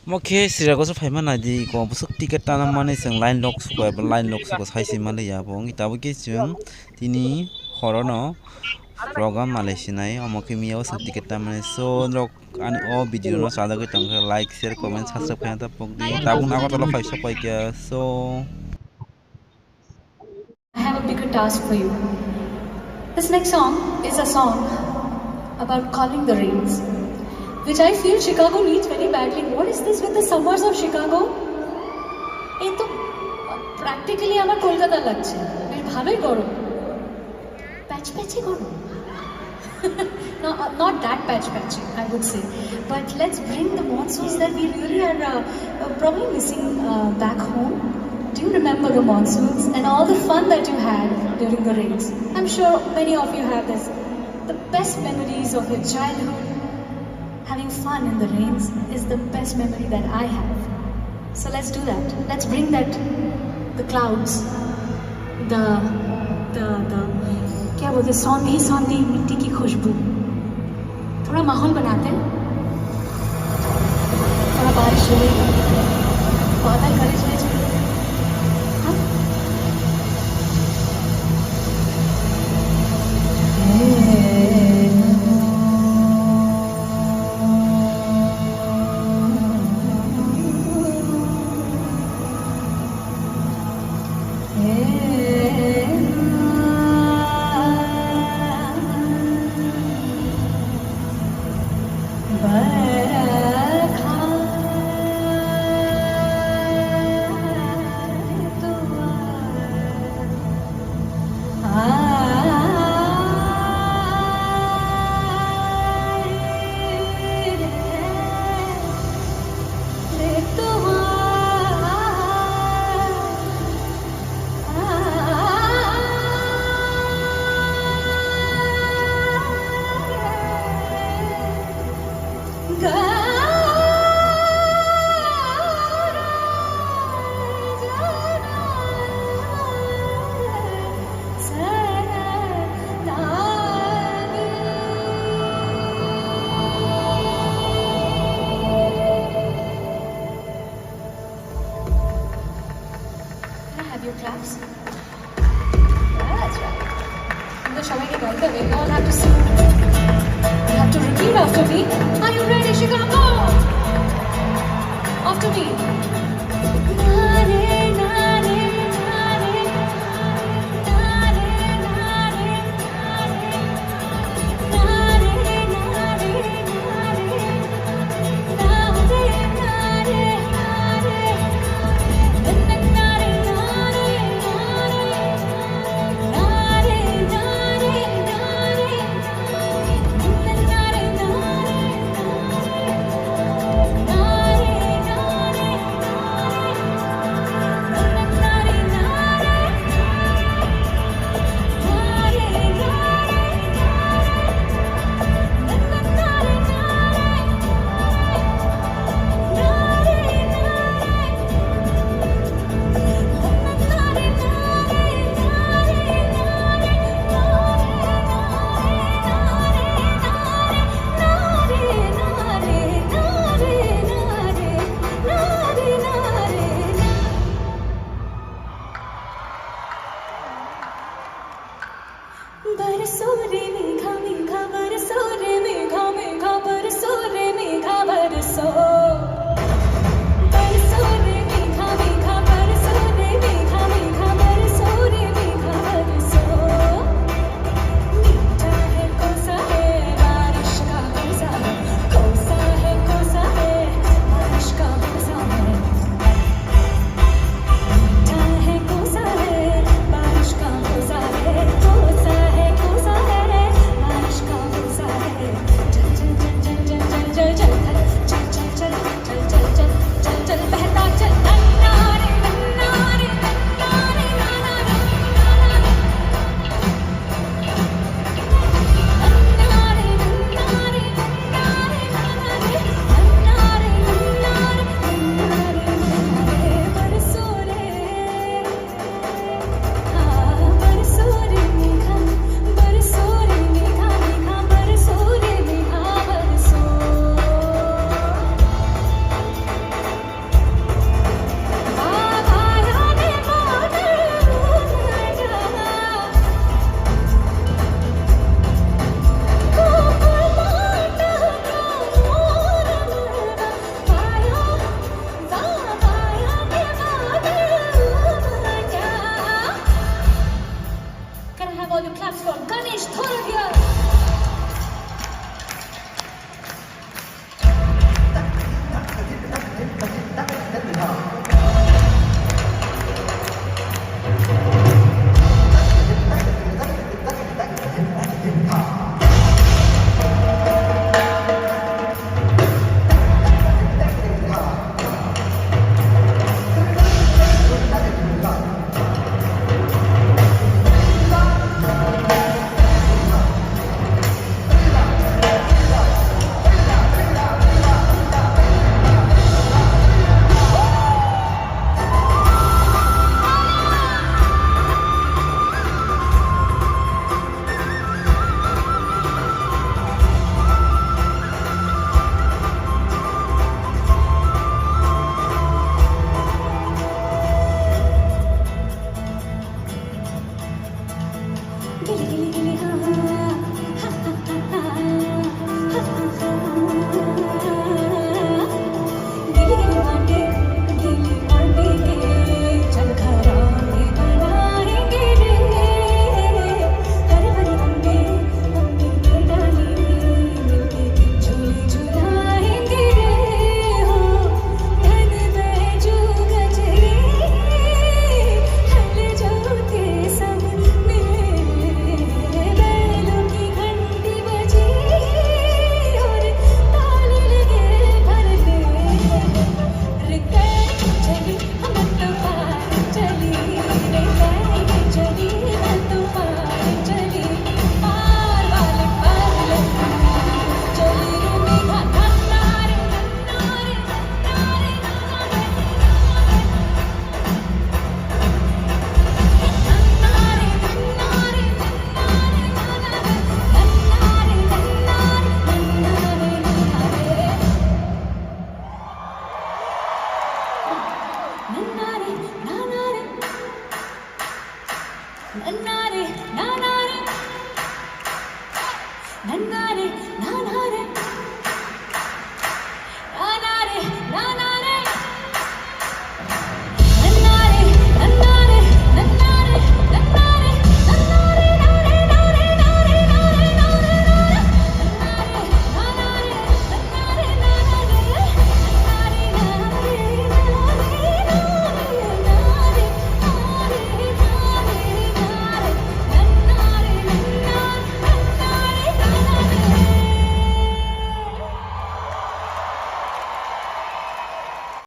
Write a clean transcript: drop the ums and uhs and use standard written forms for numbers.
Mokhe sira ko so phai mana di ko busuk ticket ta na mane sing line lock su ko line lock su ko sai si male ya bong ita bo ke chung tini horono program malaisinai amokhe miyaw sing ticket ta mane so rok ani o video no sada ke tang like share comment subscribe khaina ta pokdi tabung na ko tolo phai so koi kya so I have a bigger task for you. This next song is a song about calling the rains, which I feel Chicago needs very badly. What is this with the summers of Chicago? এই তো practically আমার কলকাতা লাগছে, বেশ ভালোই গরম, প্যাচ প্যাচে গরম। Not that patch patchy, I would say, but let's bring the monsoons that we really are probably missing back home. Do you remember the monsoons and all the fun that you had during the rains? I'm sure many of you have this. The best memories of your childhood, having fun in the rains, is the best memory that I have. So let's do that. Let's bring that, the clouds, the क्या बोलते, सौंधी सौंधी मिट्टी की खुशबू, थोड़ा माहौल बनाते हैं, थोड़ा बारिश हो रही, बादल करे